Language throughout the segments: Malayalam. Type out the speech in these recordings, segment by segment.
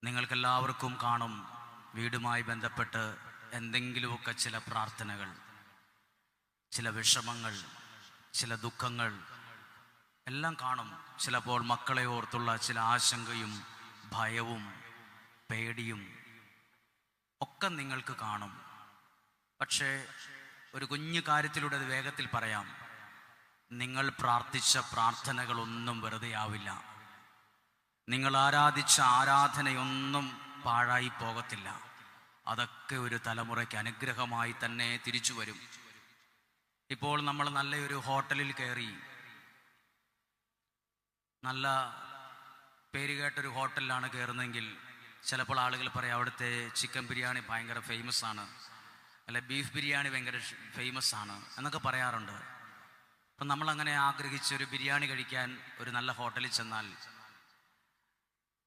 നിങ്ങൾക്കെല്ലാവർക്കും കാണും, വീടുമായി ബന്ധപ്പെട്ട് എന്തെങ്കിലുമൊക്കെ ചില പ്രാർത്ഥനകൾ, ചില വിഷമങ്ങൾ, ചില ദുഃഖങ്ങൾ എല്ലാം കാണും. ചിലപ്പോൾ മക്കളെ ഓർത്തുള്ള ചില ആശങ്കയും ഭയവും പേടിയും ഒക്കെ നിങ്ങൾക്ക് കാണും. പക്ഷേ ഒരു കുഞ്ഞു കാര്യത്തിലൂടെ അത് വേഗത്തിൽ പറയാം. നിങ്ങൾ പ്രാർത്ഥിച്ച പ്രാർത്ഥനകളൊന്നും വെറുതെ ആവില്ല. നിങ്ങൾ ആരാധിച്ച ആരാധനയൊന്നും പാഴായി പോകത്തില്ല. അതൊക്കെ ഒരു തലമുറയ്ക്ക് അനുഗ്രഹമായി തന്നെ തിരിച്ചു വരും. ഇപ്പോൾ നമ്മൾ നല്ലൊരു ഹോട്ടലിൽ കയറി, നല്ല പേരുകേട്ടൊരു ഹോട്ടലിലാണ് കയറുന്നതെങ്കിൽ ചിലപ്പോൾ ആളുകൾ പറയും അവിടുത്തെ ചിക്കൻ ബിരിയാണി ഭയങ്കര ഫേമസ് ആണ്, അല്ലെ ബീഫ് ബിരിയാണി ഭയങ്കര ഫേമസ് ആണ് എന്നൊക്കെ പറയാറുണ്ട്. അപ്പം നമ്മളങ്ങനെ ആഗ്രഹിച്ചൊരു ബിരിയാണി കഴിക്കാൻ ഒരു നല്ല ഹോട്ടലിൽ ചെന്നാൽ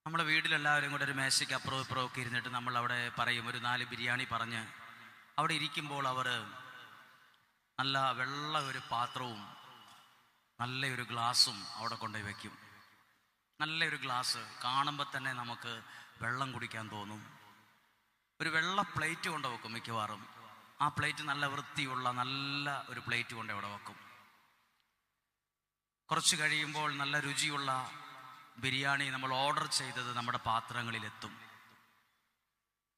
നമ്മുടെ വീട്ടിലെല്ലാവരും കൂടെ ഒരു മേശയ്ക്ക് അപ്പുറവും ഇപ്പുറവും ഒക്കെ ഇരുന്നിട്ട് നമ്മൾ അവിടെ പറയും, ഒരു 4 ബിരിയാണി പറഞ്ഞ് അവിടെ ഇരിക്കുമ്പോൾ അവർ നല്ല വെള്ള ഒരു പാത്രവും നല്ലൊരു ഗ്ലാസും അവിടെ കൊണ്ടുപോയി വയ്ക്കും. നല്ലൊരു ഗ്ലാസ് കാണുമ്പോൾ തന്നെ നമുക്ക് വെള്ളം കുടിക്കാൻ തോന്നും. ഒരു വെള്ള പ്ലേറ്റ് കൊണ്ട് വെക്കും മിക്കവാറും. ആ പ്ലേറ്റ് നല്ല വൃത്തിയുള്ള നല്ല ഒരു പ്ലേറ്റ് കൊണ്ട് അവിടെ വെക്കും. കുറച്ച് കഴിയുമ്പോൾ നല്ല രുചിയുള്ള ബിരിയാണി നമ്മൾ ഓർഡർ ചെയ്തത് നമ്മുടെ പാത്രങ്ങളിലെത്തും.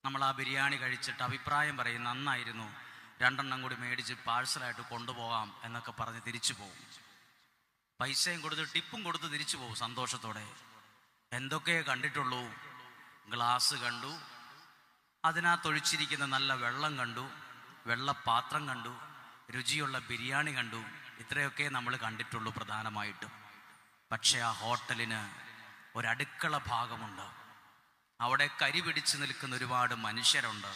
നമ്മൾ ആ ബിരിയാണി കഴിച്ചിട്ട് അഭിപ്രായം പറയും, നന്നായിരുന്നു, 2 എണ്ണം കൂടി മേടിച്ച് പാഴ്സലായിട്ട് കൊണ്ടുപോകാം എന്നൊക്കെ പറഞ്ഞ് തിരിച്ചു പോകും. പൈസയും കൊടുത്ത് ടിപ്പും കൊടുത്ത് തിരിച്ചു പോകും സന്തോഷത്തോടെ. എന്തൊക്കെ കണ്ടിട്ടുള്ളൂ? ഗ്ലാസ് കണ്ടു, അതിനകത്തൊഴിച്ചിരിക്കുന്ന നല്ല വെള്ളം കണ്ടു, വെള്ളപ്പാത്രം കണ്ടു, രുചിയുള്ള ബിരിയാണി കണ്ടു. ഇത്രയൊക്കെ നമ്മൾ കണ്ടിട്ടുള്ളൂ പ്രധാനമായിട്ടും. പക്ഷെ ആ ഹോട്ടലിന് ഒരടുക്കള ഭാഗമുണ്ട്. അവിടെ കരി പിടിച്ച് നിൽക്കുന്ന ഒരുപാട് മനുഷ്യരുണ്ട്.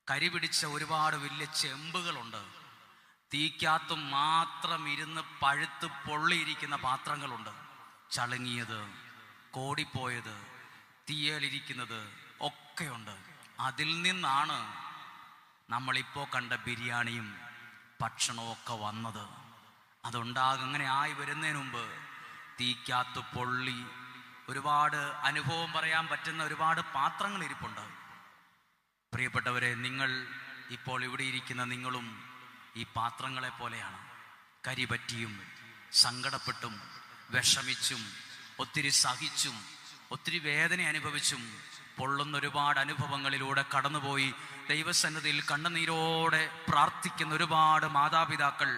കരി പിടിച്ച ഒരുപാട് വലിയ ചെമ്പുകളുണ്ട്. തീക്കകത്തും മാത്രം ഇരുന്ന് പഴുത്ത് പൊള്ളിയിരിക്കുന്ന പാത്രങ്ങളുണ്ട്. ചളുങ്ങിയത്, കോടിപ്പോയത്, തീയലിരിക്കുന്നത് ഒക്കെയുണ്ട്. അതിൽ നിന്നാണ് നമ്മളിപ്പോൾ കണ്ട ബിരിയാണിയും ഭക്ഷണവും ഒക്കെ വന്നത്. അങ്ങനെ ആയി വരുന്നതിന് മുമ്പ് തീക്കകത്ത് പൊള്ളി ഒരുപാട് അനുഭവം പറയാൻ പറ്റുന്ന ഒരുപാട് പാത്രങ്ങൾ ഇരിപ്പുണ്ട്. പ്രിയപ്പെട്ടവരെ, നിങ്ങൾ ഇപ്പോൾ ഇവിടെ ഇരിക്കുന്ന നിങ്ങളും ഈ പാത്രങ്ങളെ പോലെയാണ്. കരിപറ്റിയും സങ്കടപ്പെട്ടും വിഷമിച്ചും ഒത്തിരി സഹിച്ചും ഒത്തിരി വേദന അനുഭവിച്ചും പൊള്ളുന്ന ഒരുപാട് അനുഭവങ്ങളിലൂടെ കടന്നുപോയി ദൈവസന്നിധിയിൽ കണ്ണുനീരോടെ പ്രാർത്ഥിക്കുന്ന ഒരുപാട് മാതാപിതാക്കൾ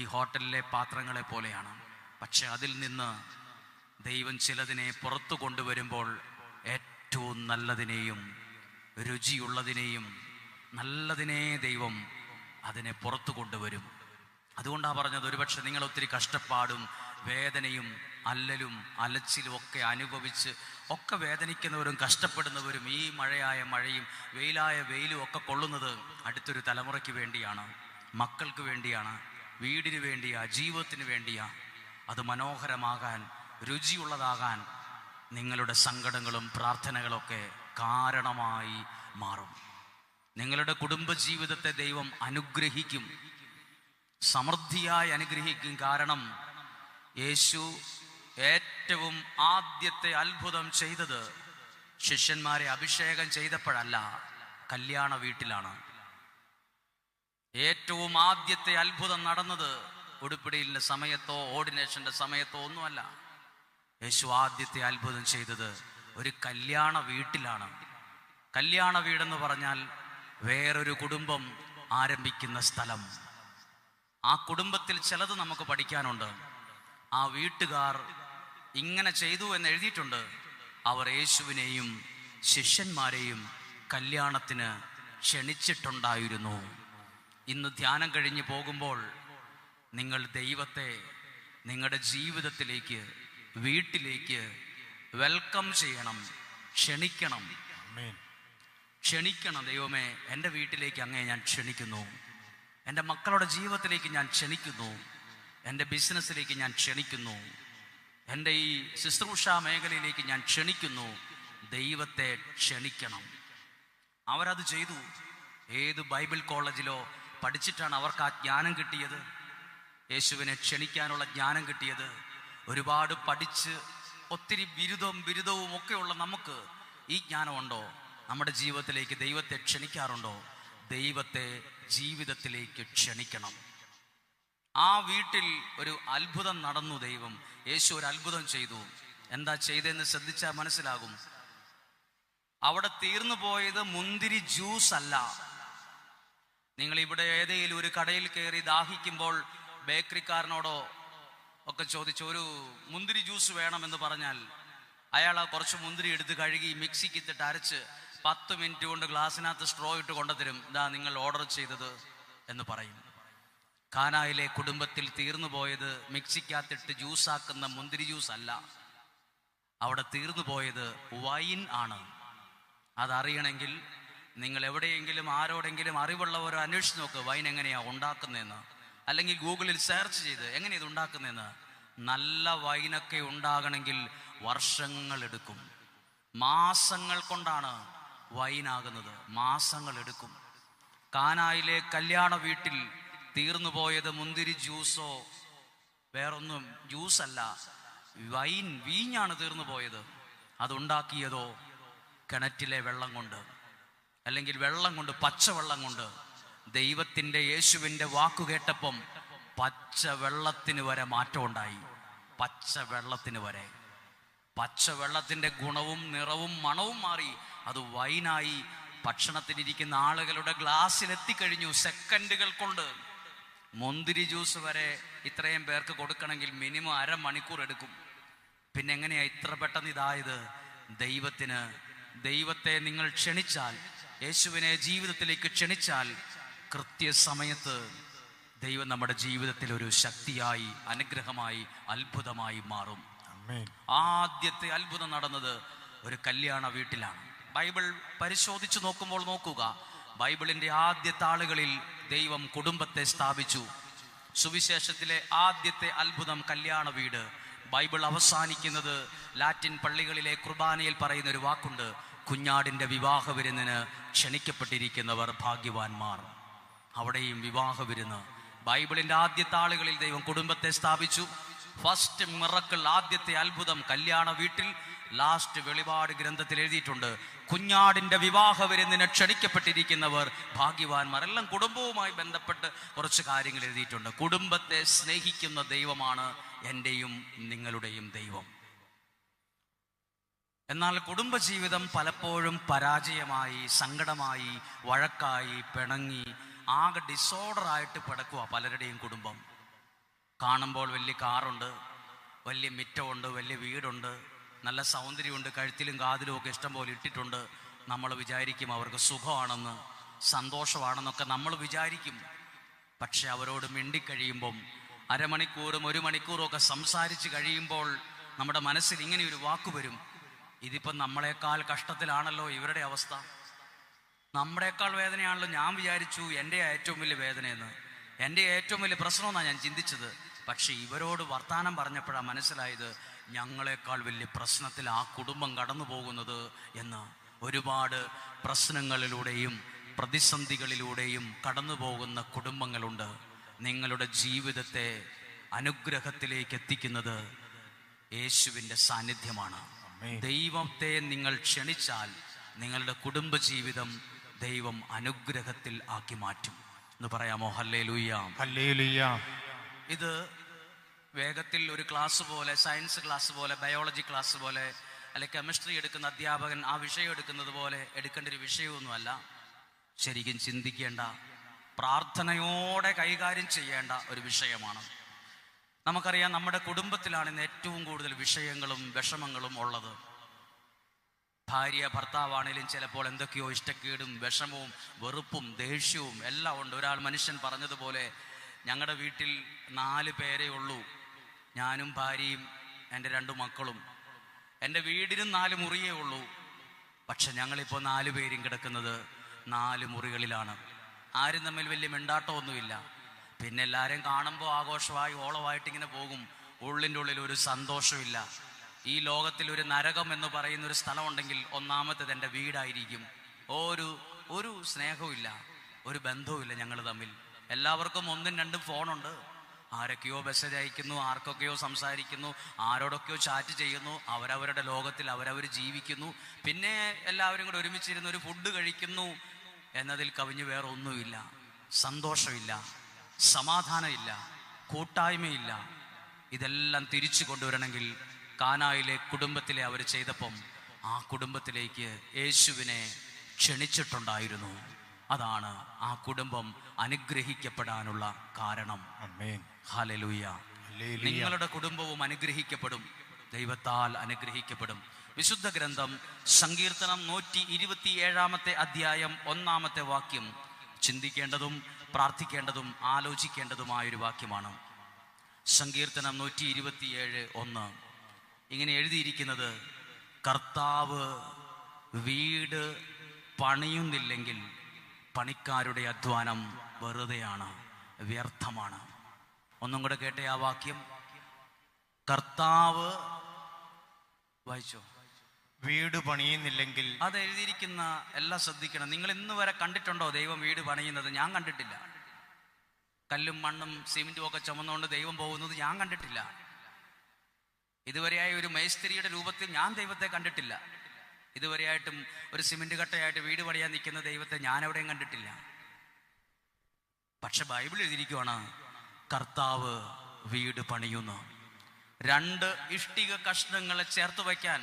ഈ ഹോട്ടലിലെ പാത്രങ്ങളെ പോലെയാണ്. പക്ഷെ അതിൽ നിന്ന് ദൈവം ചിലതിനെ പുറത്തു കൊണ്ടുവരുമ്പോൾ ഏറ്റവും നല്ലതിനെയും രുചിയുള്ളതിനെയും നല്ലതിനെ ദൈവം അതിനെ പുറത്തു കൊണ്ടുവരും. അതുകൊണ്ടാണ് പറഞ്ഞത്, ഒരുപക്ഷെ നിങ്ങൾ ഒത്തിരി കഷ്ടപ്പാടും വേദനയും അല്ലലും അലച്ചിലും ഒക്കെ അനുഭവിച്ച് ഒക്കെ വേദനിക്കുന്നവരും കഷ്ടപ്പെടുന്നവരും ഈ മഴയായ മഴയും വെയിലായ വെയിലും ഒക്കെ കൊള്ളുന്നത് അടുത്തൊരു തലമുറയ്ക്ക് വേണ്ടിയാണ്, മക്കൾക്ക് വേണ്ടിയാണ്, വീടിന് വേണ്ടിയാ, ജീവിതത്തിന് വേണ്ടിയാ. അത് മനോഹരമാകാൻ, രുചിയുള്ളതാകാൻ നിങ്ങളുടെ സങ്കടങ്ങളും പ്രാർത്ഥനകളൊക്കെ കാരണമായി മാറും. നിങ്ങളുടെ കുടുംബജീവിതത്തെ ദൈവം അനുഗ്രഹിക്കും, സമൃദ്ധിയായി അനുഗ്രഹിക്കും. കാരണം യേശു ഏറ്റവും ആദ്യത്തെ അത്ഭുതം ചെയ്തത് ശിഷ്യന്മാരെ അഭിഷേകം ചെയ്തപ്പോഴല്ല, കല്യാണ വീട്ടിലാണ്. ഏറ്റവും ആദ്യത്തെ അത്ഭുതം നടന്നത് ഉടുപ്പിടിയിലെ സമയത്തോ ഓർഡിനേഷന്റെ സമയത്തോ ഒന്നുമല്ല. യേശു ആദ്യത്തെ അത്ഭുതം ചെയ്തത് ഒരു കല്യാണ വീട്ടിലാണ്. കല്യാണ വീടെന്ന് പറഞ്ഞാൽ വേറൊരു കുടുംബം ആരംഭിക്കുന്ന സ്ഥലം. ആ കുടുംബത്തിൽ ചിലത് നമുക്ക് പഠിക്കാനുണ്ട്. ആ വീട്ടുകാർ ഇങ്ങനെ ചെയ്തു എന്ന് എഴുതിയിട്ടുണ്ട്. അവർ യേശുവിനെയും ശിഷ്യന്മാരെയും കല്യാണത്തിന് ക്ഷണിച്ചിട്ടുണ്ടായിരുന്നു. ഇന്ന് ധ്യാനം കഴിഞ്ഞ് പോകുമ്പോൾ നിങ്ങൾ ദൈവത്തെ നിങ്ങളുടെ ജീവിതത്തിലേക്ക്, വീട്ടിലേക്ക് വെൽക്കം ചെയ്യണം, ക്ഷണിക്കണം. ക്ഷണിക്കണം. ദൈവമേ, എൻ്റെ വീട്ടിലേക്ക് അങ്ങേ ഞാൻ ക്ഷണിക്കുന്നു, എൻ്റെ മക്കളുടെ ജീവിതത്തിലേക്ക് ഞാൻ ക്ഷണിക്കുന്നു, എൻ്റെ ബിസിനസ്സിലേക്ക് ഞാൻ ക്ഷണിക്കുന്നു, എൻ്റെ ഈ ശുശ്രൂഷ മേഖലയിലേക്ക് ഞാൻ ക്ഷണിക്കുന്നു. ദൈവത്തെ ക്ഷണിക്കണം. അവരത് ചെയ്തു. ഏത് ബൈബിൾ കോളേജിലോ പഠിച്ചിട്ടാണ് അവർക്ക് ആ ജ്ഞാനം കിട്ടിയത്? യേശുവിനെ ക്ഷണിക്കാനുള്ള ജ്ഞാനം കിട്ടിയത് ഒരുപാട് പഠിച്ച് ഒത്തിരി ബിരുദവും ഒക്കെയുള്ള നമുക്ക് ഈ ജ്ഞാനമുണ്ടോ? നമ്മുടെ ജീവിതത്തിലേക്ക് ദൈവത്തെ ക്ഷണിക്കാറുണ്ടോ? ദൈവത്തെ ജീവിതത്തിലേക്ക് ക്ഷണിക്കണം. ആ വീട്ടിൽ ഒരു അത്ഭുതം നടന്നു. യേശു ഒരു അത്ഭുതം ചെയ്തു. എന്താ ചെയ്തതെന്ന് ശ്രദ്ധിച്ചാൽ മനസ്സിലാകും. അവിടെ തീർന്നു പോയത് മുന്തിരി ജ്യൂസ് അല്ല. നിങ്ങൾ ഇവിടെ ഏതെങ്കിലും ഒരു കടയിൽ കയറി ദാഹിക്കുമ്പോൾ ബേക്കറിക്കാരനോടോ ഒക്കെ ചോദിച്ചു ഒരു മുന്തിരി ജ്യൂസ് വേണമെന്ന് പറഞ്ഞാൽ അയാൾ കുറച്ച് മുന്തിരി എടുത്ത് കഴുകി മിക്സിക്ക് ഇട്ടിട്ട് അരച്ച് 10 മിനിറ്റ് കൊണ്ട് ഗ്ലാസ്സിനകത്ത് സ്ട്രോ ഇട്ട് കൊണ്ടുതരും. ഇതാ നിങ്ങൾ ഓർഡർ ചെയ്തത് എന്ന് പറയും. കാനായിലെ കുടുംബത്തിൽ തീർന്നു പോയത് മിക്സിക്കകത്തിട്ട് ജ്യൂസാക്കുന്ന മുന്തിരി ജ്യൂസ് അല്ല. അവിടെ തീർന്നു പോയത് വൈൻ ആണ്. അതറിയണമെങ്കിൽ നിങ്ങൾ എവിടെയെങ്കിലും ആരോടെങ്കിലും അറിവുള്ളവരോ അന്വേഷിച്ച് നോക്ക്, വൈൻ എങ്ങനെയാണ് ഉണ്ടാക്കുന്നതെന്ന്. അല്ലെങ്കിൽ ഗൂഗിളിൽ സെർച്ച് ചെയ്ത് എങ്ങനെ ഇത് ഉണ്ടാക്കുന്നതെന്ന്. നല്ല വൈനൊക്കെ ഉണ്ടാകണമെങ്കിൽ വർഷങ്ങൾ എടുക്കും. മാസങ്ങൾ കൊണ്ടാണ് വൈനാകുന്നത്. മാസങ്ങൾ എടുക്കും. കാനായിലെ കല്യാണ വീട്ടിൽ തീർന്നു പോയത് മുന്തിരി ജ്യൂസോ വേറൊന്നും ജ്യൂസല്ല, വീഞ്ഞാണ് തീർന്നു പോയത്. അതുണ്ടാക്കിയതോ കിണറ്റിലെ വെള്ളം കൊണ്ട്, അല്ലെങ്കിൽ വെള്ളം കൊണ്ട്, പച്ചവെള്ളം കൊണ്ട്. ദൈവത്തിൻ്റെ യേശുവിൻ്റെ വാക്കു കേട്ടപ്പം പച്ചവെള്ളത്തിന് വരെ മാറ്റം ഉണ്ടായി. പച്ചവെള്ളത്തിന് വരെ, പച്ചവെള്ളത്തിൻ്റെ ഗുണവും നിറവും മണവും മാറി. അത് വൈനായി ഭക്ഷണത്തിനിരിക്കുന്ന ആളുകളുടെ ഗ്ലാസ്സിലെത്തിക്കഴിഞ്ഞു സെക്കൻഡുകൾ കൊണ്ട്. മുന്തിരി ജ്യൂസ് വരെ ഇത്രയും പേർക്ക് കൊടുക്കണമെങ്കിൽ മിനിമം 1/2 മണിക്കൂർ എടുക്കും. പിന്നെ എങ്ങനെയാ ഇത്ര പെട്ടെന്ന് ഇതായത്? ദൈവത്തെ നിങ്ങൾ ക്ഷണിച്ചാൽ, യേശുവിനെ ജീവിതത്തിലേക്ക് ക്ഷണിച്ചാൽ കൃത്യസമയത്ത് ദൈവം നമ്മുടെ ജീവിതത്തിൽ ഒരു ശക്തിയായി, അനുഗ്രഹമായി, അത്ഭുതമായി മാറും. ആദ്യത്തെ അത്ഭുതം നടന്നത് ഒരു കല്യാണ വീട്ടിലാണ്. ബൈബിൾ പരിശോധിച്ചു നോക്കുമ്പോൾ നോക്കുക, ബൈബിളിന്റെ ആദ്യത്തെ ആളുകളിൽ ദൈവം കുടുംബത്തെ സ്ഥാപിച്ചു. സുവിശേഷത്തിലെ ആദ്യത്തെ അത്ഭുതം കല്യാണ വീട്. ബൈബിൾ അവസാനിക്കുന്നത് ലാറ്റിൻ പള്ളികളിലെ കുർബാനയിൽ പറയുന്ന ഒരു വാക്കുണ്ട്, കുഞ്ഞാടിന്റെ വിവാഹ വിരുന്നിന് ക്ഷണിക്കപ്പെട്ടിരിക്കുന്നവർ ഭാഗ്യവാന്മാർ. അവിടെയും വിവാഹ വിരുന്ന്. ബൈബിളിന്റെ ആദ്യത്തെ ആളുകളിൽ ദൈവം കുടുംബത്തെ സ്ഥാപിച്ചു. ഫസ്റ്റ് മിറക്കിൾ, ആദ്യത്തെ അത്ഭുതം കല്യാണ വീട്ടിൽ. ലാസ്റ്റ് വെളിപാട് ഗ്രന്ഥത്തിൽ എഴുതിയിട്ടുണ്ട്, കുഞ്ഞാടിന്റെ വിവാഹ വിരുന്നിന് ക്ഷണിക്കപ്പെട്ടിരിക്കുന്നവർ ഭാഗ്യവാന്മാർ. എല്ലാം കുടുംബവുമായി ബന്ധപ്പെട്ട് കുറച്ച് കാര്യങ്ങൾ എഴുതിയിട്ടുണ്ട്. കുടുംബത്തെ സ്നേഹിക്കുന്ന ദൈവമാണ് എൻ്റെയും നിങ്ങളുടെയും ദൈവം. എന്നാൽ കുടുംബജീവിതം പലപ്പോഴും പരാജയമായി, സങ്കടമായി, വഴക്കായി, പിണങ്ങി, ആകെ ഡിസോർഡറായിട്ട് കിടക്കുക പലരുടെയും കുടുംബം. കാണുമ്പോൾ വലിയ കാറുണ്ട്, വലിയ മിറ്റമുണ്ട്, വലിയ വീടുണ്ട്, നല്ല സൗന്ദര്യമുണ്ട്, കഴുത്തിലും കാതിലും ഒക്കെ ഇഷ്ടം പോലെ ഇട്ടിട്ടുണ്ട്. നമ്മൾ വിചാരിക്കും അവർക്ക് സുഖമാണെന്ന്, സന്തോഷമാണെന്നൊക്കെ നമ്മൾ വിചാരിക്കും. പക്ഷെ അവരോട് മിണ്ടിക്കഴിയുമ്പം, 1/2 മണിക്കൂറും 1 മണിക്കൂറും ഒക്കെ സംസാരിച്ച് കഴിയുമ്പോൾ നമ്മുടെ മനസ്സിൽ ഇങ്ങനെ ഒരു വാക്ക് വരും, ഇതിപ്പം നമ്മളെക്കാൾ കഷ്ടത്തിലാണല്ലോ ഇവരുടെ അവസ്ഥ, നമ്മുടെക്കാൾ വേദനയാണല്ലോ. ഞാൻ വിചാരിച്ചു എൻ്റെ ഏറ്റവും വലിയ വേദനയെന്ന്, എൻ്റെ ഏറ്റവും വലിയ പ്രശ്നമെന്നാണ് ഞാൻ ചിന്തിച്ചത്. പക്ഷെ ഇവരോട് വർത്താനം പറഞ്ഞപ്പോഴാണ് മനസ്സിലായത് ഞങ്ങളെക്കാൾ വലിയ പ്രശ്നത്തിൽ ആ കുടുംബം കടന്നു പോകുന്നത് എന്ന്. ഒരുപാട് പ്രശ്നങ്ങളിലൂടെയും പ്രതിസന്ധികളിലൂടെയും കടന്നു പോകുന്ന കുടുംബങ്ങളുണ്ട്. നിങ്ങളുടെ ജീവിതത്തെ അനുഗ്രഹത്തിലേക്ക് എത്തിക്കുന്നത് യേശുവിൻ്റെ സാന്നിധ്യമാണ്. ദൈവത്തെ നിങ്ങൾ ക്ഷണിച്ചാൽ നിങ്ങളുടെ കുടുംബജീവിതം ദൈവം അനുഗ്രഹത്തിൽ ആക്കി മാറ്റും എന്ന് പറയാമോ? Hallelujah, hallelujah. ഇത് വേഗത്തിൽ ഒരു ക്ലാസ് പോലെ, സയൻസ് ക്ലാസ് പോലെ, ബയോളജി ക്ലാസ് പോലെ, അല്ലെങ്കിൽ കെമിസ്ട്രി എടുക്കുന്ന അധ്യാപകൻ ആ വിഷയം എടുക്കുന്നത് പോലെ എടുക്കേണ്ട ഒരു വിഷയമൊന്നുമല്ല. ശരിക്കും ചിന്തിക്കേണ്ട, പ്രാർത്ഥനയോടെ കൈകാര്യം ചെയ്യേണ്ട ഒരു വിഷയമാണ്. നമുക്കറിയാം, നമ്മുടെ കുടുംബത്തിലാണ് ഇന്ന് ഏറ്റവും കൂടുതൽ വിഷയങ്ങളും വിഷമങ്ങളും ഉള്ളത്. ഭാര്യ ഭർത്താവാണേലും ചിലപ്പോൾ എന്തൊക്കെയോ ഇഷ്ടക്കേടും വിഷമവും വെറുപ്പും ദേഷ്യവും എല്ലാം ഉണ്ട്. മനുഷ്യൻ പറഞ്ഞതുപോലെ, ഞങ്ങളുടെ വീട്ടിൽ 4 പേരേ ഉള്ളൂ, ഞാനും ഭാര്യയും എൻ്റെ 2 മക്കളും. എൻ്റെ വീടിനും 4 മുറിയേ ഉള്ളൂ. പക്ഷെ ഞങ്ങളിപ്പോൾ 4 പേരും കിടക്കുന്നത് 4 മുറികളിലാണ്. ആരും തമ്മിൽ വലിയ മിണ്ടാട്ടമൊന്നുമില്ല. പിന്നെ എല്ലാവരെയും കാണുമ്പോൾ ആഘോഷമായി ഓളമായിട്ടിങ്ങനെ പോകും. ഉള്ളിൻ്റെ ഉള്ളിൽ ഒരു സന്തോഷമില്ല. ഈ ലോകത്തിൽ ഒരു നരകം എന്ന് പറയുന്നൊരു സ്ഥലമുണ്ടെങ്കിൽ ഒന്നാമത്തേത് എൻ്റെ വീടായിരിക്കും. ഒരു സ്നേഹവും ഇല്ല, ഒരു ബന്ധവും ഇല്ല ഞങ്ങൾ തമ്മിൽ. എല്ലാവർക്കും 1ഉം 2ഉം ഫോണുണ്ട്. ആരൊക്കെയോ മെസ്സേജ് അയക്കുന്നു, ആർക്കൊക്കെയോ സംസാരിക്കുന്നു, ആരോടൊക്കെയോ ചാറ്റ് ചെയ്യുന്നു, അവരവരുടെ ലോകത്തിൽ അവരവർ ജീവിക്കുന്നു. പിന്നെ എല്ലാവരും കൂടെ ഒരുമിച്ചിരുന്ന് ഒരു ഫുഡ് കഴിക്കുന്നു എന്നതിൽ കവിഞ്ഞ് വേറെ ഒന്നുമില്ല. സന്തോഷമില്ല, സമാധാനമില്ല, കൂട്ടായ്മയില്ല. ഇതെല്ലാം തിരിച്ചു കൊണ്ടുവരണമെങ്കിൽ കാനായിലെ കുടുംബത്തിലെ അവർ ചെയ്തപ്പം ആ കുടുംബത്തിലേക്ക് യേശുവിനെ ക്ഷണിച്ചിട്ടുണ്ടായിരുന്നു. അതാണ് ആ കുടുംബം അനുഗ്രഹിക്കപ്പെടാനുള്ള കാരണം. ആമേൻ. ഹല്ലേലൂയ. നിങ്ങളുടെ കുടുംബവും അനുഗ്രഹിക്കപ്പെടും, ദൈവത്താൽ അനുഗ്രഹിക്കപ്പെടും. വിശുദ്ധ ഗ്രന്ഥം സങ്കീർത്തനം 127 അധ്യായം 1 വാക്യം ചിന്തിക്കേണ്ടതും പ്രാർത്ഥിക്കേണ്ടതും ആലോചിക്കേണ്ടതുമായൊരു വാക്യമാണ്. സങ്കീർത്തനം 127:1 ഇങ്ങനെ എഴുതിയിരിക്കുന്നത്: കർത്താവ് വീട് പണിയുന്നില്ലെങ്കിൽ പണിക്കാരുടെ അധ്വാനം വെറുതെയാണ്, വ്യർത്ഥമാണ്. ഒന്നും കൂടെ കേട്ടേ ആ വാക്യം. കർത്താവ്, വായിച്ചോ, വീട് പണിയുന്നില്ലെങ്കിൽ. അത് എഴുതിയിരിക്കുന്ന എല്ലാം ശ്രദ്ധിക്കണം. നിങ്ങൾ ഇന്ന് വരെ കണ്ടിട്ടുണ്ടോ ദൈവം വീട് പണിയുന്നത്? ഞാൻ കണ്ടിട്ടില്ല. കല്ലും മണ്ണും സിമെന്റും ഒക്കെ ചുമന്നുകൊണ്ട് ദൈവം പോകുന്നത് ഞാൻ കണ്ടിട്ടില്ല. ഇതുവരെയായി ഒരു മേസ്തിരിയുടെ രൂപത്തിൽ ഞാൻ ദൈവത്തെ കണ്ടിട്ടില്ല. ഇതുവരെയായിട്ടും ഒരു സിമെന്റ് കട്ടയായിട്ട് വീട് പണിയാൻ നിൽക്കുന്ന ദൈവത്തെ ഞാൻ എവിടെയും കണ്ടിട്ടില്ല. പക്ഷെ ബൈബിൾ എഴുതിയിരിക്കുവാണ് കർത്താവ് വീട് പണിയുന്നു. 2 ഇഷ്ടിക കഷ്ണങ്ങളെ ചേർത്ത് വയ്ക്കാൻ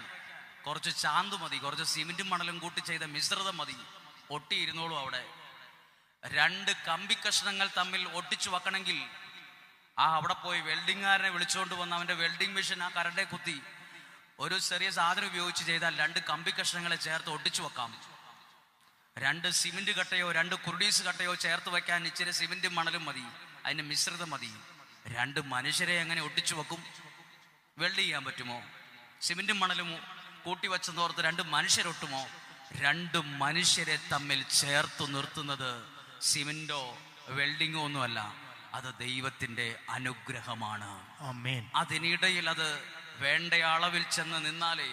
കുറച്ച് ചാന്ത് മതി, കുറച്ച് സിമെന്റും മണലും കൂട്ടി ചെയ്ത മിശ്രിതം മതി, ഒട്ടിയിരുന്നോളൂ അവിടെ. 2 കമ്പി കഷ്ണങ്ങൾ തമ്മിൽ ഒട്ടിച്ചു വെക്കണമെങ്കിൽ അവിടെ പോയി വെൽഡിങ്ങുകാരനെ വിളിച്ചുകൊണ്ട് വന്ന് അവന്റെ വെൽഡിങ് മെഷീൻ ആ കരണ്ടെ കുത്തി ഒരു ചെറിയ സാധനം ഉപയോഗിച്ച് ചെയ്താൽ 2 കമ്പി കഷ്ണങ്ങളെ ചേർത്ത് ഒട്ടിച്ചു വെക്കാം. 2 സിമെന്റ് കട്ടയോ 2 കുർഡീസ് കട്ടയോ ചേർത്ത് വെക്കാൻ ഇച്ചിരി സിമെന്റും മണലും മതി, അതിന് മിശ്രിതം മതി. 2 മനുഷ്യരെ എങ്ങനെ ഒട്ടിച്ചു വെക്കും? വെൽഡ് ചെയ്യാൻ പറ്റുമോ? സിമെന്റും മണലും കൂട്ടി വെച്ചെന്നോർത്ത് 2 മനുഷ്യരൊട്ടുമോ? 2 മനുഷ്യരെ തമ്മിൽ ചേർത്ത് നിർത്തുന്നത് സിമെന്റോ വെൽഡിങ്ങോ ഒന്നുമല്ല, അത് ദൈവത്തിന്റെ അനുഗ്രഹമാണ്. ആമേൻ. അതിനിടയിൽ അത് വേണ്ട അളവിൽ ചെന്ന് നിന്നാലേ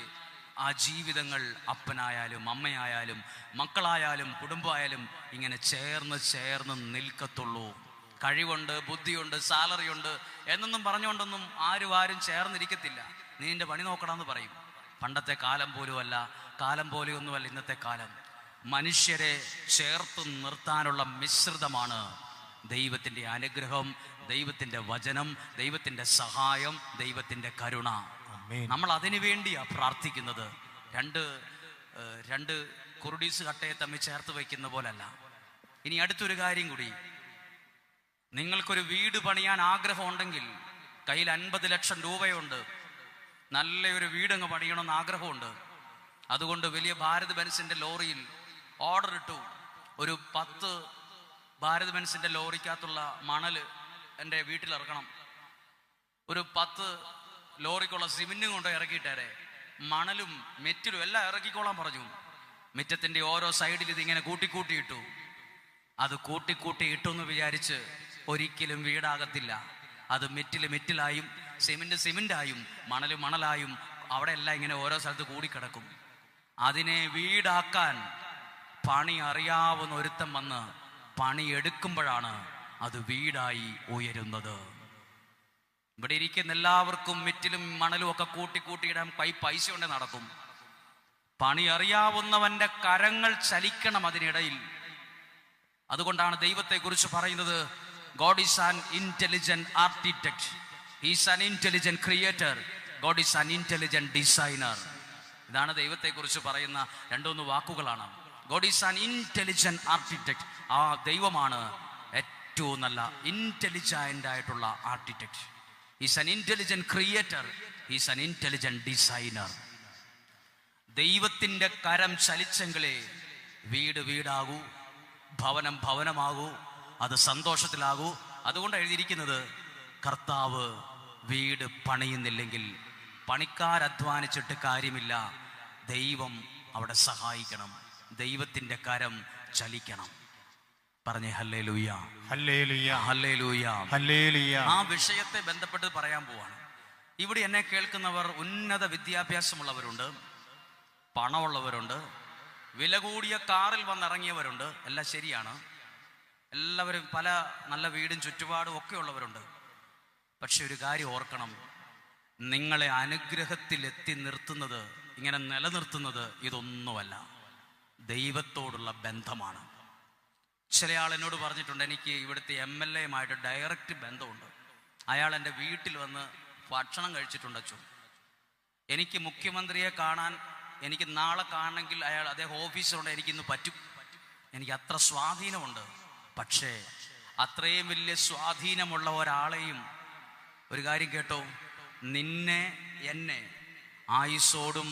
ആ ജീവിതങ്ങൾ അപ്പനായാലും അമ്മയായാലും മക്കളായാലും കുടുംബമായാലും ഇങ്ങനെ ചേർന്ന് ചേർന്ന് നിൽക്കത്തുള്ളൂ. കഴിവുണ്ട്, ബുദ്ധിയുണ്ട്, സാലറി ഉണ്ട് എന്നൊന്നും പറഞ്ഞുകൊണ്ടൊന്നും ആരും ചേർന്നിരിക്കത്തില്ല. നീ നിന്റെ പണി നോക്കണമെന്ന് പറയും. പണ്ടത്തെ കാലം പോലുമല്ല, കാലം പോലെയൊന്നുമല്ല ഇന്നത്തെ കാലം. മനുഷ്യരെ ചേർത്ത് നിർത്താനുള്ള മിശ്രിതമാണ് ദൈവത്തിൻ്റെ അനുഗ്രഹം, ദൈവത്തിൻ്റെ വചനം, ദൈവത്തിൻ്റെ സഹായം, ദൈവത്തിൻ്റെ കരുണ. നമ്മൾ അതിനു വേണ്ടിയാ പ്രാർത്ഥിക്കുന്നത്. 2 കുർഡീസ് കട്ടയെ തമ്മിൽ ചേർത്ത് വയ്ക്കുന്ന പോലല്ല. ഇനി അടുത്തൊരു കാര്യം കൂടി, നിങ്ങൾക്കൊരു വീട് പണിയാൻ ആഗ്രഹമുണ്ടെങ്കിൽ, കയ്യിൽ 50 ലക്ഷം രൂപയുണ്ട്, നല്ലൊരു വീടങ്ങ് പണിയണമെന്ന് ആഗ്രഹമുണ്ട്, അതുകൊണ്ട് വലിയ ഭാരത് ബെൻസിന്റെ ലോറിയിൽ ഓർഡർ ഇട്ടു. ഒരു 10 ഭാരത് ബെൻസിന്റെ ലോറിക്കകത്തുള്ള മണല് എൻ്റെ വീട്ടിൽ ഇറക്കണം. ഒരു 10 ലോറിക്കുള്ള സിമെന്റും കൊണ്ട് ഇറക്കിയിട്ടേരെ, മണലും മെറ്റിലും എല്ലാം ഇറക്കിക്കോളാൻ പറഞ്ഞു. മിറ്റത്തിന്റെ ഓരോ സൈഡിൽ ഇതിങ്ങനെ കൂട്ടിക്കൂട്ടിയിട്ടു. അത് കൂട്ടിക്കൂട്ടി എന്ന് വിചാരിച്ച് ഒരിക്കലും വീടാകത്തില്ല. അത് മെറ്റിലായും സിമെന്റായും മണലായും അവിടെ എല്ലാം ഇങ്ങനെ ഓരോ സ്ഥലത്ത് കൂടിക്കിടക്കും. അതിനെ വീടാക്കാൻ പണി അറിയാവുന്ന ഒരുത്തം വന്ന് പണി എടുക്കുമ്പോഴാണ് അത് വീടായി ഉയരുന്നത്. ഇവിടെ ഇരിക്കുന്ന എല്ലാവർക്കും മെറ്റിലും മണലും ഒക്കെ കൂട്ടിയിടാൻ പൈസ കൊണ്ട് നടക്കും. പണി അറിയാവുന്നവന്റെ കരങ്ങൾ ചലിക്കണം അതിനിടയിൽ. അതുകൊണ്ടാണ് ദൈവത്തെ കുറിച്ച് പറയുന്നത്, God is an intelligent architect. He is an intelligent creator. God is an intelligent designer. ഇതാണ് ദൈവത്തെ കുറിച്ച് പറയുന്ന 2-3 വാക്കുകളാണ്. God is an intelligent architect. ആ ദൈവമാണ് ഏറ്റവും നല്ല ഇന്റലിജന്റ് ആയിട്ടുള്ള architect. He is an intelligent creator. He is an intelligent designer. ദൈവത്തിന്റെ കരം ചലിച്ചെങ്കിലേ വീട് വീടാകൂ, ഭവനം ഭവനമാകൂ, അത് സന്തോഷത്തിലാകൂ. അതുകൊണ്ട് എഴുതിയിരിക്കുന്നത്, കർത്താവ് വീട് പണിയുന്നില്ലെങ്കിൽ പണിക്കാരധ്വാനിച്ചിട്ട് കാര്യമില്ല, ദൈവം അവിടെ സഹായിക്കണം, ദൈവത്തിന്റെ കരം ചലിക്കണം. പറഞ്ഞേ ഹല്ലേലൂയ, ഹല്ലേലൂയ, ഹല്ലേലൂയ, ഹല്ലേലൂയ. ആ വിഷയത്തെ ബന്ധപ്പെട്ട് പറയാൻ പോവാണ്. ഇവിടെ എന്നെ കേൾക്കുന്നവർ ഉന്നത വിദ്യാഭ്യാസമുള്ളവരുണ്ട്, പണമുള്ളവരുണ്ട്, വില കൂടിയ കാറിൽ വന്നിറങ്ങിയവരുണ്ട്. എല്ലാം ശരിയാണ്. എല്ലാവരും പല നല്ല വീടും ചുറ്റുപാടും ഒക്കെ ഉള്ളവരുണ്ട്. പക്ഷെ ഒരു കാര്യം ഓർക്കണം, നിങ്ങളെ അനുഗ്രഹത്തിൽ എത്തി നിർത്തുന്നത്, ഇങ്ങനെ നിലനിർത്തുന്നത് ഇതൊന്നുമല്ല, ദൈവത്തോടുള്ള ബന്ധമാണ്. ചില ആൾ എന്നോട് പറഞ്ഞിട്ടുണ്ട്, എനിക്ക് ഇവിടുത്തെ MLA-യുമായിട്ട് ഡയറക്റ്റ് ബന്ധമുണ്ട്. അയാൾ എൻ്റെ വീട്ടിൽ വന്ന് ഭക്ഷണം കഴിച്ചിട്ടുണ്ട് അച്ഛൻ. എനിക്ക് മുഖ്യമന്ത്രിയെ കാണാൻ, എനിക്ക് നാളെ കാണണമെങ്കിൽ അദ്ദേഹം ഓഫീസിലുണ്ട്, എനിക്കിന്ന് പറ്റും. എനിക്ക് അത്ര സ്വാധീനമുണ്ട്. പക്ഷേ അത്രയും വലിയ സ്വാധീനമുള്ള ഒരാളെയും, ഒരു കാര്യം കേട്ടോ, നിന്നെ എന്നെ ആയുസ്സോടും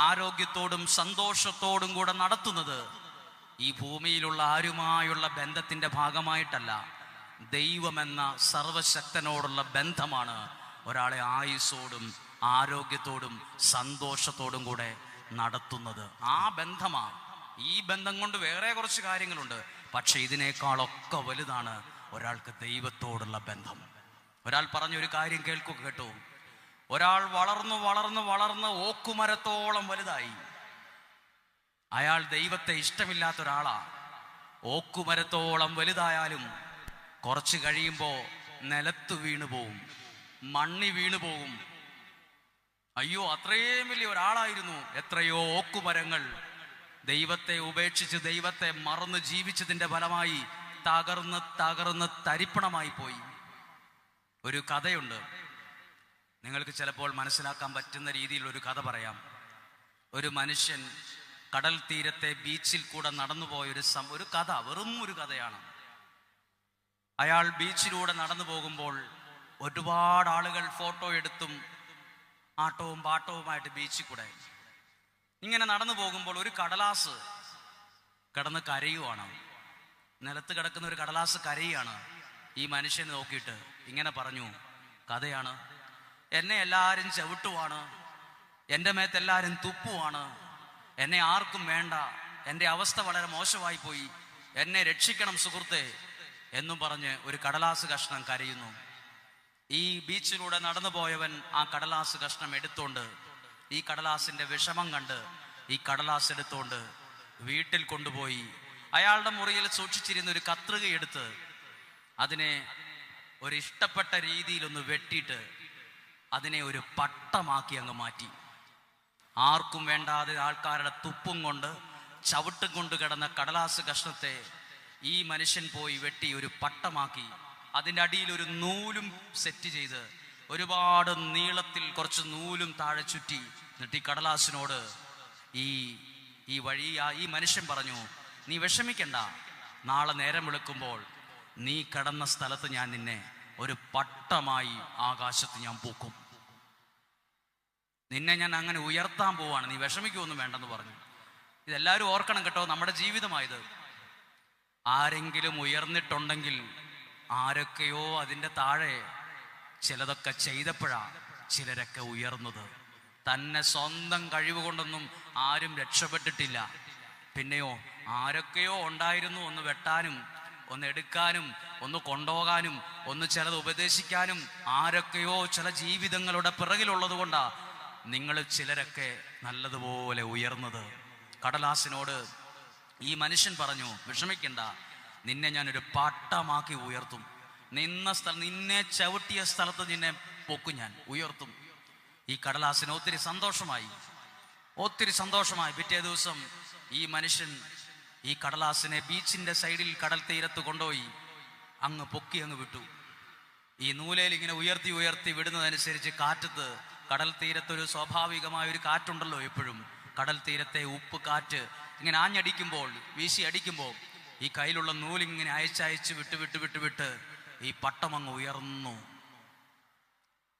ആരോഗ്യത്തോടും സന്തോഷത്തോടും കൂടെ നടത്തുന്നത് ഈ ഭൂമിയിലുള്ള ആരുമായുള്ള ബന്ധത്തിൻ്റെ ഭാഗമായിട്ടല്ല, ദൈവമെന്ന സർവശക്തനോടുള്ള ബന്ധമാണ് ഒരാളെ ആയുസ്സോടും ആരോഗ്യത്തോടും സന്തോഷത്തോടും കൂടെ നടത്തുന്നത്. ആ ബന്ധമാണ്. ഈ ബന്ധം കൊണ്ട് വേറെ കുറച്ച് കാര്യങ്ങളുണ്ട്, പക്ഷെ ഇതിനേക്കാളൊക്കെ വലുതാണ് ഒരാൾക്ക് ദൈവത്തോടുള്ള ബന്ധം. ഒരാൾ പറഞ്ഞൊരു കാര്യം കേൾക്കുക കേട്ടോ, ഒരാൾ വളർന്നു വളർന്ന് വളർന്ന് ഓക്കുമരത്തോളം വലുതായി. അയാൾ ദൈവത്തെ ഇഷ്ടമില്ലാത്ത ഒരാളാ. ഓക്കുമരത്തോളം വലുതായാലും കുറച്ച് കഴിയുമ്പോൾ നിലത്ത് വീണു പോവും, മണ്ണി വീണു പോകും. അയ്യോ, അത്രയും വലിയ ഒരാളായിരുന്നു. എത്രയോ ഓക്കുമരങ്ങൾ ദൈവത്തെ ഉപേക്ഷിച്ച് ദൈവത്തെ മറന്ന് ജീവിച്ചതിൻ്റെ ഫലമായി തകർന്ന് തകർന്ന് തരിപ്പണമായി പോയി. ഒരു കഥയുണ്ട്, നിങ്ങൾക്ക് ചിലപ്പോൾ മനസ്സിലാക്കാൻ പറ്റുന്ന രീതിയിലൊരു കഥ പറയാം. ഒരു മനുഷ്യൻ കടൽ തീരത്തെ ബീച്ചിൽ കൂടെ നടന്നുപോയൊരു കഥ, വെറും ഒരു കഥയാണ്. അയാൾ ബീച്ചിലൂടെ നടന്നു പോകുമ്പോൾ ഒരുപാട് ആളുകൾ ഫോട്ടോ എടുത്തും ആട്ടവും പാട്ടവുമായിട്ട് ബീച്ചിൽ കൂടെ ഇങ്ങനെ നടന്നു പോകുമ്പോൾ ഒരു കടലാസ് കിടന്ന് കരയുവാണ്. നിലത്ത് കിടക്കുന്ന ഒരു കടലാസ് കരയാണ്. ഈ മനുഷ്യനെ നോക്കിയിട്ട് ഇങ്ങനെ പറഞ്ഞു, കഥയാണ്, എന്നെ എല്ലാവരും ചവിട്ടുവാണ്, എൻ്റെ മേത്ത് എല്ലാവരും തുപ്പുവാണ്, എന്നെ ആർക്കും വേണ്ട, എൻ്റെ അവസ്ഥ വളരെ മോശമായി പോയി, എന്നെ രക്ഷിക്കണം സുഹൃത്തെ എന്നും പറഞ്ഞ് ഒരു കടലാസ് കഷ്ണം കരയുന്നു. ഈ ബീച്ചിലൂടെ നടന്നു പോയവൻ ആ കടലാസ് കഷ്ണം എടുത്തോണ്ട്, ഈ കടലാസിന്റെ വിഷമം കണ്ട് ഈ കടലാസ് എടുത്തോണ്ട് വീട്ടിൽ കൊണ്ടുപോയി അയാളുടെ മുറിയിൽ സൂക്ഷിച്ചിരുന്ന ഒരു കത്രിക എടുത്ത് അതിനെ ഒരു ഇഷ്ടപ്പെട്ട രീതിയിലൊന്ന് വെട്ടിയിട്ട് അതിനെ ഒരു പട്ടമാക്കി അങ്ങ് മാറ്റി. ആർക്കും വേണ്ടാതെ ആൾക്കാരുടെ തുപ്പും കൊണ്ട് ചവിട്ടും കൊണ്ട് കിടന്ന കടലാസ് കഷ്ണത്തെ ഈ മനുഷ്യൻ പോയി വെട്ടി ഒരു പട്ടമാക്കി. അതിൻ്റെ അടിയിൽ ഒരു നൂലും സെറ്റ് ചെയ്ത് ഒരുപാട് നീളത്തിൽ കുറച്ച് നൂലും താഴെ ചുറ്റി. എന്നിട്ട് ഈ കടലാസിനോട് ഈ മനുഷ്യൻ പറഞ്ഞു, നീ വിഷമിക്കണ്ട, നാളെ നേരം വെളുക്കുമ്പോൾ നീ കിടന്ന സ്ഥലത്ത് ഞാൻ നിന്നെ ഒരു പട്ടമായി ആകാശത്ത് ഞാൻ പൂക്കും, നിന്നെ ഞാൻ അങ്ങനെ ഉയർത്താൻ പോവാണ്, നീ വിഷമിക്കൊന്നും വേണ്ടെന്ന് പറഞ്ഞു. ഇതെല്ലാവരും ഓർക്കണം കേട്ടോ, നമ്മുടെ ജീവിതമായത്. ആരെങ്കിലും ഉയർന്നിട്ടുണ്ടെങ്കിൽ ആരൊക്കെയോ അതിൻ്റെ താഴെ ചിലതൊക്കെ ചെയ്തപ്പോഴാ ചിലരൊക്കെ ഉയർന്നത്. തന്നെ സ്വന്തം കഴിവ് കൊണ്ടൊന്നും ആരും രക്ഷപ്പെട്ടിട്ടില്ല. പിന്നെയോ ആരൊക്കെയോ ഉണ്ടായിരുന്നു ഒന്ന് വെട്ടാനും ഒന്ന് എടുക്കാനും ഒന്ന് കൊണ്ടുപോകാനും ഒന്ന് ചിലത് ഉപദേശിക്കാനും. ആരൊക്കെയോ ചില ജീവിതങ്ങളുടെ പിറകിലുള്ളത് കൊണ്ടാ നിങ്ങൾ ചിലരൊക്കെ നല്ലതുപോലെ ഉയർന്നത്. കടലാസിനോട് ഈ മനുഷ്യൻ പറഞ്ഞു, വിഷമിക്കണ്ട, നിന്നെ ഞാനൊരു പട്ടമാക്കി ഉയർത്തും, നിന്നെ ചവിട്ടിയ സ്ഥലത്ത് നിന്നെ പൊക്കും, ഞാൻ ഉയർത്തും. ഈ കടലാസിന് ഒത്തിരി സന്തോഷമായി. പിറ്റേ ദിവസം ഈ മനുഷ്യൻ ഈ കടലാസിനെ ബീച്ചിന്റെ സൈഡിൽ കടൽ തീരത്ത് കൊണ്ടുപോയി അങ്ങ് പൊക്കി അങ്ങ് വിട്ടു. ഈ നൂലയിൽ ഇങ്ങനെ ഉയർത്തി ഉയർത്തി വിടുന്നതനുസരിച്ച് കാറ്റത്ത്, കടൽ തീരത്തൊരു സ്വാഭാവികമായ ഒരു കാറ്റുണ്ടല്ലോ എപ്പോഴും, കടൽ തീരത്തെ ഉപ്പ് കാറ്റ് ഇങ്ങനെ ആഞ്ഞടിക്കുമ്പോൾ, വീശി അടിക്കുമ്പോൾ ഈ കയ്യിലുള്ള നൂലിങ്ങനെ അയച്ചയച്ച് വിട്ട് ഈ പട്ടം അങ്ങ് ഉയർന്നു.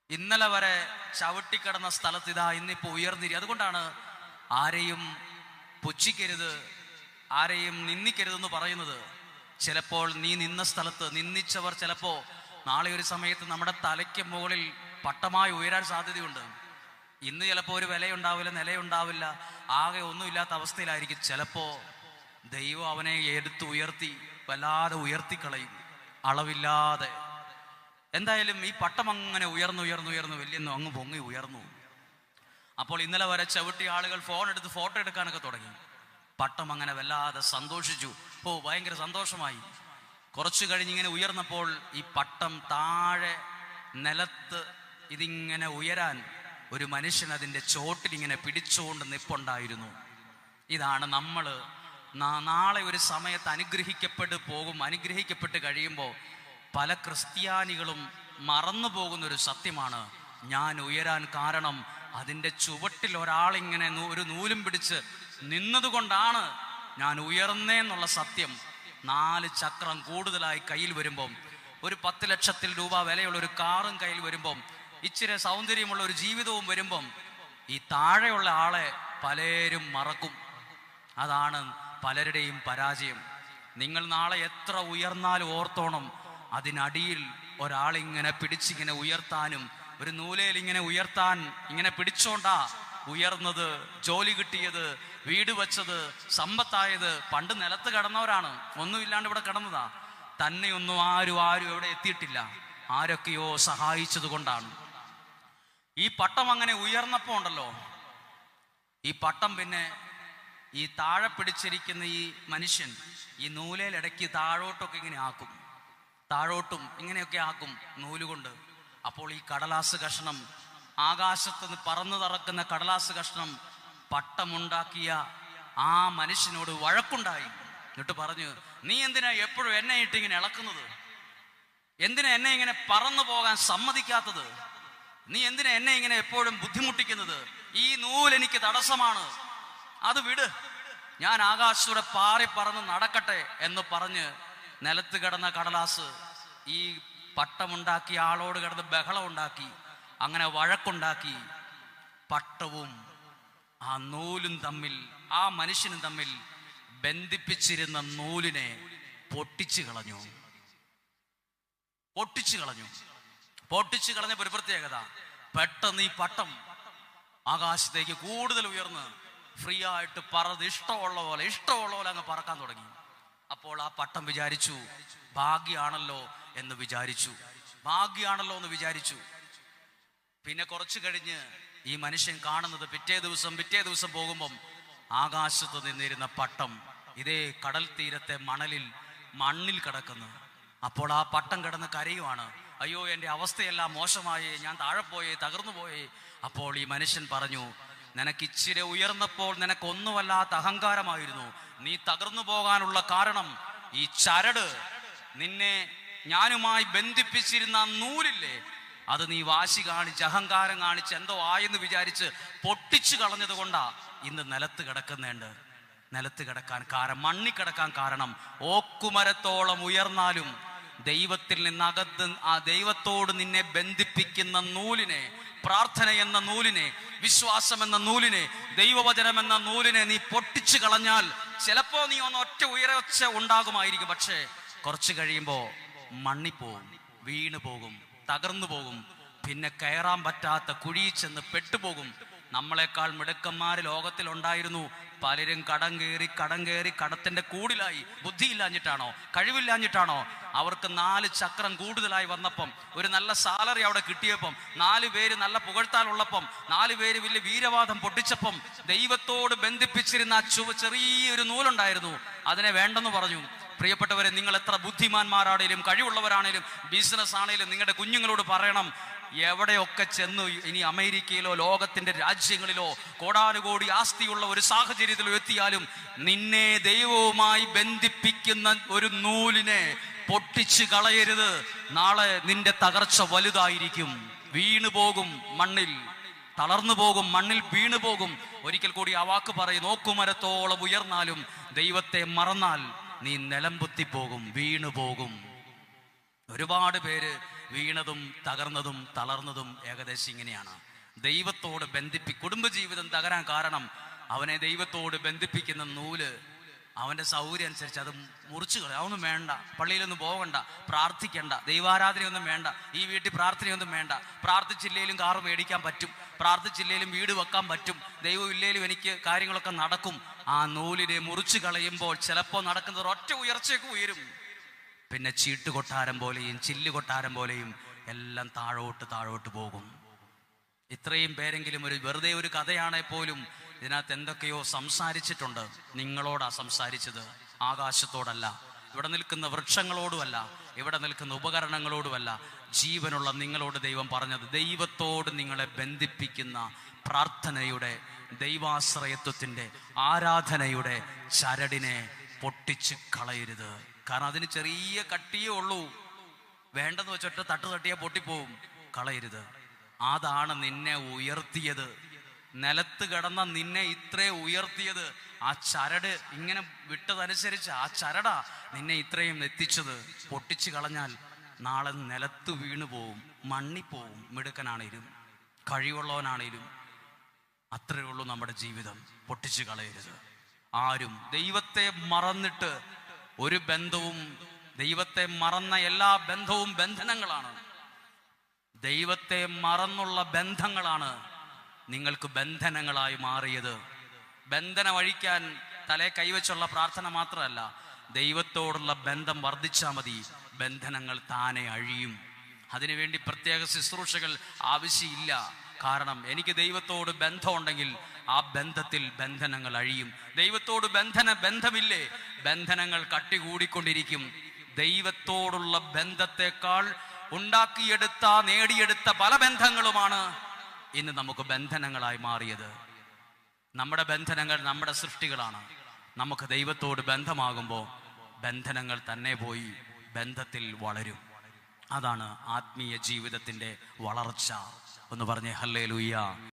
ഇന്നലെ വരെ ചവിട്ടിക്കിടന്ന സ്ഥലത്ത് ഇതാ ഇന്നിപ്പോ ഉയർന്നിരി. അതുകൊണ്ടാണ് ആരെയും പുച്ഛിക്കരുത്, ആരെയും നിന്ദിക്കരുതെന്ന് പറയുന്നത്. ചിലപ്പോൾ നീ നിന്ന സ്ഥലത്ത് നിന്ദിച്ചവർ ചിലപ്പോ നാളെ ഒരു സമയത്ത് നമ്മുടെ തലയ്ക്ക് മുകളിൽ പട്ടമായി ഉയരാൻ സാധ്യതയുണ്ട്. ഇന്ന് ചിലപ്പോൾ ഒരു വിലയുണ്ടാവില്ല, നിലയുണ്ടാവില്ല, ആകെ ഒന്നുമില്ലാത്ത അവസ്ഥയിലായിരിക്കും. ചിലപ്പോ ദൈവം അവനെ എടുത്ത് ഉയർത്തി വല്ലാതെ ഉയർത്തിക്കളയും, അളവില്ലാതെ. എന്തായാലും ഈ പട്ടം അങ്ങനെ ഉയർന്നു വലിയെന്നു അങ്ങ് പൊങ്ങി ഉയർന്നു. അപ്പോൾ ഇന്നലെ വരെ ചവിട്ടിയ ആളുകൾ ഫോൺ എടുത്ത് ഫോട്ടോ എടുക്കാനൊക്കെ തുടങ്ങി. പട്ടം അങ്ങനെ വല്ലാതെ സന്തോഷിച്ചു. ഭയങ്കര സന്തോഷമായി. കുറച്ചു കഴിഞ്ഞിങ്ങനെ ഉയർന്നപ്പോൾ ഈ പട്ടം താഴെ നിലത്ത് ഇതിങ്ങനെ ഉയരാൻ ഒരു മനുഷ്യൻ അതിൻ്റെ ചോട്ടിലിങ്ങനെ പിടിച്ചുകൊണ്ട് നിപ്പുണ്ടായിരുന്നു. ഇതാണ് നമ്മൾ നാളെ ഒരു സമയത്ത് അനുഗ്രഹിക്കപ്പെട്ട് കഴിയുമ്പോൾ പല ക്രിസ്ത്യാനികളും മറന്നു പോകുന്നൊരു സത്യമാണ്, ഞാൻ ഉയരാൻ കാരണം അതിൻ്റെ ചുവട്ടിൽ ഒരാളിങ്ങനെ ഒരു നൂലും പിടിച്ച് നിന്നതുകൊണ്ടാണ് ഞാൻ ഉയർന്നേന്നുള്ള സത്യം 4 ചക്രം കൂടുതലായി കയ്യിൽ വരുമ്പം, ഒരു 10 ലക്ഷത്തിൽ രൂപ വിലയുള്ള ഒരു കാറും കയ്യിൽ വരുമ്പം, ഇച്ചിരി സൗന്ദര്യമുള്ള ഒരു ജീവിതവും വരുമ്പം ഈ താഴെയുള്ള ആളെ പലരും മറക്കും. അതാണ് പലരുടെയും പരാജയം. നിങ്ങൾ നാളെ എത്ര ഉയർന്നാലും ഓർത്തോണം, അതിനടിയിൽ ഒരാളിങ്ങനെ പിടിച്ചിങ്ങനെ ഉയർത്താനും, ഒരു നൂലയിൽ ഇങ്ങനെ ഉയർത്താൻ ഇങ്ങനെ പിടിച്ചോണ്ടാ ഉയർന്നത്, ജോലി കിട്ടിയത്, വീട് വെച്ചത്, സമ്പത്തായത്. പണ്ട് നിലത്ത് കിടന്നവരാണ്, ഒന്നുമില്ലാണ്ട് ഇവിടെ കിടന്നതാ. തന്നെയൊന്നും ആരും എവിടെ എത്തിയിട്ടില്ല, ആരൊക്കെയോ സഹായിച്ചത് കൊണ്ടാണ്. ഈ പട്ടം അങ്ങനെ ഉയർന്നപ്പോ ഉണ്ടല്ലോ, ഈ പട്ടം പിന്നെ ഈ താഴെ പിടിച്ചിരിക്കുന്ന ഈ മനുഷ്യൻ ഈ നൂലേലിടയ്ക്ക് താഴോട്ടൊക്കെ ഇങ്ങനെ ആക്കും, താഴോട്ടും ഇങ്ങനെയൊക്കെ ആക്കും നൂലുകൊണ്ട്. അപ്പോൾ ഈ കടലാസ് കഷ്ണം, ആകാശത്തുനിന്ന് പറന്നു തറക്കുന്ന കടലാസ് കഷ്ണം പട്ടമുണ്ടാക്കിയ ആ മനുഷ്യനോട് വഴക്കുണ്ടായി. എന്നിട്ട് പറഞ്ഞു, നീ എന്തിനാ എപ്പോഴും എന്നെ ഇട്ട് ഇങ്ങനെ ഇളക്കുന്നത്? എന്തിനാ എന്നെ ഇങ്ങനെ പറന്നു പോകാൻ സമ്മതിക്കാത്തത്? നീ എന്തിനാ എന്നെ ഇങ്ങനെ എപ്പോഴും ബുദ്ധിമുട്ടിക്കുന്നത്? ഈ നൂൽ എനിക്ക് തടസ്സമാണ്, അത് വിട്, ഞാൻ ആകാശത്തൂടെ പാറി പറന്ന് നടക്കട്ടെ എന്ന് പറഞ്ഞ് നിലത്ത് കിടന്ന കടലാസ് ഈ പട്ടമുണ്ടാക്കിയ ആളോട് കിടന്ന് ബഹളം ഉണ്ടാക്കി. അങ്ങനെ വഴക്കുണ്ടാക്കി. പട്ടവും ആ നൂലും തമ്മിൽ, ആ മനുഷ്യനും തമ്മിൽ ബന്ധിപ്പിച്ചിരുന്ന നൂലിനെ പൊട്ടിച്ചു കളഞ്ഞു. പൊട്ടിച്ചു കളഞ്ഞ ഒരു പ്രത്യേകത, പെട്ടെന്ന് ഈ പട്ടം ആകാശത്തേക്ക് കൂടുതൽ ഉയർന്ന് ഫ്രീ ആയിട്ട് പറന്ന് ഇഷ്ടമുള്ള പോലെ അങ്ങ് പറക്കാൻ തുടങ്ങി. അപ്പോൾ ആ പട്ടം വിചാരിച്ചു, ഭാഗ്യാണല്ലോ എന്ന് വിചാരിച്ചു. പിന്നെ കുറച്ചു കഴിഞ്ഞ് ഈ മനുഷ്യൻ കാണുന്നത് പിറ്റേ ദിവസം പോകുമ്പം ആകാശത്ത് നിന്നിരുന്ന പട്ടം ഇതേ കടൽ തീരത്തെ മണ്ണിൽ കിടക്കുന്നു. അപ്പോൾ ആ പട്ടം കിടന്ന് കരയുവാണ്, അയ്യോ എൻ്റെ അവസ്ഥയെല്ലാം മോശമായേ, ഞാൻ താഴെ പോയേ, തകർന്നു പോയേ. അപ്പോൾ ഈ മനുഷ്യൻ പറഞ്ഞു, നിനക്ക് ഇച്ചിരി ഉയർന്നപ്പോൾ നിനക്കൊന്നുമല്ലാത്ത അഹങ്കാരമായിരുന്നു. നീ തകർന്നു പോകാനുള്ള കാരണം ഈ ചരട്, നിന്നെ ഞാനുമായി ബന്ധിപ്പിച്ചിരുന്ന നൂലില്ലേ, അത് നീ വാശി കാണിച്ച് അഹങ്കാരം കാണിച്ച് എന്തോ ആയെന്ന് വിചാരിച്ച് പൊട്ടിച്ചു കളഞ്ഞത് കൊണ്ടാ ഇന്ന് നിലത്ത് കിടക്കാൻ കാരണം, മണ്ണി കിടക്കാൻ കാരണം. ഓക്കുമരത്തോളം ഉയർന്നാലും ദൈവത്തിൽ നിന്നകത്ത് ആ ദൈവത്തോട് നിന്നെ ബന്ധിപ്പിക്കുന്ന നൂലിനെ, പ്രാർത്ഥന എന്ന നൂലിനെ, വിശ്വാസം എന്ന നൂലിനെ, ദൈവവചനം എന്ന നൂലിനെ നീ പൊട്ടിച്ചു കളഞ്ഞാൽ ചിലപ്പോ നീ ഒറ്റ ഉയർച്ച ഉണ്ടാകുമായിരിക്കും. പക്ഷേ കുറച്ച് കഴിയുമ്പോ മണ്ണിപ്പോവും, വീണു പോകും, തകർന്നു പോകും, പിന്നെ കയറാൻ പറ്റാത്ത കുഴിയിൽ ചെന്ന് പെട്ടുപോകും. നമ്മളെക്കാൾ മിടുക്കന്മാര് ലോകത്തിലുണ്ടായിരുന്നു. പലരും കടം കയറി കടത്തിന്റെ കൂടിലായി. ബുദ്ധിയില്ലാഞ്ഞിട്ടാണോ, കഴിവില്ലാഞ്ഞിട്ടാണോ? അവർക്ക് 4 ചക്രം കൂടുതലായി വന്നപ്പം, ഒരു നല്ല സാലറി അവിടെ കിട്ടിയപ്പം, 4 പേര് നല്ല പുകഴ്ത്താലുള്ളപ്പം, 4 പേര് വലിയ വീരവാദം പൊട്ടിച്ചപ്പം, ദൈവത്തോട് ബന്ധിപ്പിച്ചിരുന്ന ചെറിയൊരു നൂലുണ്ടായിരുന്നു, അതിനെ വേണ്ടെന്ന് പറഞ്ഞു. പ്രിയപ്പെട്ടവരെ, നിങ്ങൾ എത്ര ബുദ്ധിമാന്മാരാണേലും കഴിവുള്ളവരാണേലും ബിസിനസ് ആണേലും നിങ്ങളുടെ കുഞ്ഞുങ്ങളോട് പറയണം, എവിടെയൊക്കെ ചെന്നു ഇനി അമേരിക്കയിലോ ലോകത്തിന്റെ രാജ്യങ്ങളിലോ കോടാനുകോടി ആസ്തിയുള്ള ഒരു സാഹചര്യത്തിലോ എത്തിയാലും നിന്നെ ദൈവവുമായി ബന്ധിപ്പിക്കുന്ന ഒരു നൂലിനെ പൊട്ടിച്ചു കളയരുത്. നാളെ നിന്റെ തകർച്ച വലുതായിരിക്കും. വീണു പോകും, മണ്ണിൽ തളർന്നു പോകും, മണ്ണിൽ വീണു പോകും. ഒരിക്കൽ കൂടി ആ വാക്ക് പറയും, നോക്കുമരത്തോളം ഉയർന്നാലും ദൈവത്തെ മറന്നാൽ നീ നിലംപൊത്തിപ്പോകും, വീണു പോകും. ഒരുപാട് പേര് വീണതും തകർന്നതും തളർന്നതും ഏകദേശം ഇങ്ങനെയാണ്. ദൈവത്തോട് കുടുംബജീവിതം തകരാൻ കാരണം അവനെ ദൈവത്തോട് ബന്ധിപ്പിക്കുന്ന നൂല്, അവന്റെ സൗകര്യം അനുസരിച്ച് അത് മുറിച്ചു കളയും. അതൊന്നും വേണ്ട, പള്ളിയിലൊന്നും പോകണ്ട, പ്രാർത്ഥിക്കണ്ട, ദൈവാരാധനയൊന്നും വേണ്ട, ഈ വീട്ടിൽ പ്രാർത്ഥനയൊന്നും വേണ്ട. പ്രാർത്ഥിച്ചില്ലേലും കാറ് മേടിക്കാൻ പറ്റും, പ്രാർത്ഥിച്ചില്ലേലും വീട് വെക്കാൻ പറ്റും, ദൈവം ഇല്ലേലും എനിക്ക് കാര്യങ്ങളൊക്കെ നടക്കും. ആ നൂലിനെ മുറിച്ചു കളയുമ്പോൾ ചിലപ്പോൾ നടക്കുന്നത് ഒറ്റ ഉയർച്ചയ്ക്ക് ഉയരും. പിന്നെ ചീട്ടുകൊട്ടാരം പോലെയും ചില്ലുകൊട്ടാരം പോലെയും എല്ലാം താഴോട്ട് പോകും. ഇത്രയും പേരെങ്കിലും വെറുതെ ഒരു കഥയാണെ പോലും ഇതിനകത്ത് എന്തൊക്കെയോ സംസാരിച്ചിട്ടുണ്ട്. നിങ്ങളോടാ സംസാരിച്ചത്, ആകാശത്തോടല്ല, ഇവിടെ നിൽക്കുന്ന വൃക്ഷങ്ങളോടുമല്ല, ഇവിടെ നിൽക്കുന്ന ഉപകരണങ്ങളോടുമല്ല, ജീവനുള്ള നിങ്ങളോട് ദൈവം പറഞ്ഞത്, ദൈവത്തോട് നിങ്ങളെ ബന്ധിപ്പിക്കുന്ന പ്രാർത്ഥനയുടെ, ദൈവാശ്രയത്വത്തിൻ്റെ, ആരാധനയുടെ ചരടിനെ പൊട്ടിച്ച് കളയരുത്. കാരണം അതിന് ചെറിയ കട്ടിയേ ഉള്ളൂ. വേണ്ടെന്ന് വെച്ചൊറ്റ തട്ട് തട്ടിയാൽ പൊട്ടിപ്പോവും. കളയരുത്. അതാണ് നിന്നെ ഉയർത്തിയത്. നിലത്ത് കിടന്ന നിന്നെ ഇത്രേ ഉയർത്തിയത് ആ ചരട് ഇങ്ങനെ വിട്ടതനുസരിച്ച് ആ ചരടാ നിന്നെ ഇത്രയും എത്തിച്ചത്. പൊട്ടിച്ചു കളഞ്ഞാൽ നാളെ നിലത്ത് വീണു പോവും, മണ്ണിപ്പോവും. മിടുക്കനാണേലും കഴിവുള്ളവനാണേലും അത്രയേ ഉള്ളൂ നമ്മുടെ ജീവിതം. പൊട്ടിച്ചു കളയരുത്. ആരും ദൈവത്തെ മറന്നിട്ട് ഒരു ബന്ധവും, ദൈവത്തെ മറന്ന എല്ലാ ബന്ധവും ബന്ധനങ്ങളാണ്. ദൈവത്തെ മറന്നുള്ള ബന്ധങ്ങളാണ് നിങ്ങൾക്ക് ബന്ധനങ്ങളായി മാറിയത്. ബന്ധനം അഴിക്കാൻ തലേ കൈവച്ചുള്ള പ്രാർത്ഥന മാത്രമല്ല, ദൈവത്തോടുള്ള ബന്ധം വർദ്ധിച്ചാൽ മതി, ബന്ധനങ്ങൾ താനെ അഴിയും. അതിനുവേണ്ടി പ്രത്യേക ശുശ്രൂഷകൾ ആവശ്യമില്ല. കാരണം എനിക്ക് ദൈവത്തോട് ബന്ധമുണ്ടെങ്കിൽ ആ ബന്ധത്തിൽ ബന്ധനങ്ങൾ അഴിയും. ദൈവത്തോട് ബന്ധമില്ലേ, ബന്ധനങ്ങൾ കട്ടികൂടിക്കൊണ്ടിരിക്കും. ദൈവത്തോടുള്ള ബന്ധത്തെക്കാൾ ഉണ്ടാക്കിയെടുത്ത, നേടിയെടുത്ത പല ബന്ധങ്ങളുമാണ് ഇന്ന് നമുക്ക് ബന്ധനങ്ങളായി മാറിയത്. നമ്മുടെ ബന്ധനങ്ങൾ നമ്മുടെ സൃഷ്ടികളാണ്. നമുക്ക് ദൈവത്തോട് ബന്ധമാകുമ്പോൾ ബന്ധനങ്ങൾ തന്നെ പോയി ബന്ധത്തിൽ വളരും. അതാണ് ആത്മീയ ജീവിതത്തിൻ്റെ വളർച്ച. ഒന്ന് പറഞ്ഞേ ഹല്ലേലൂയ.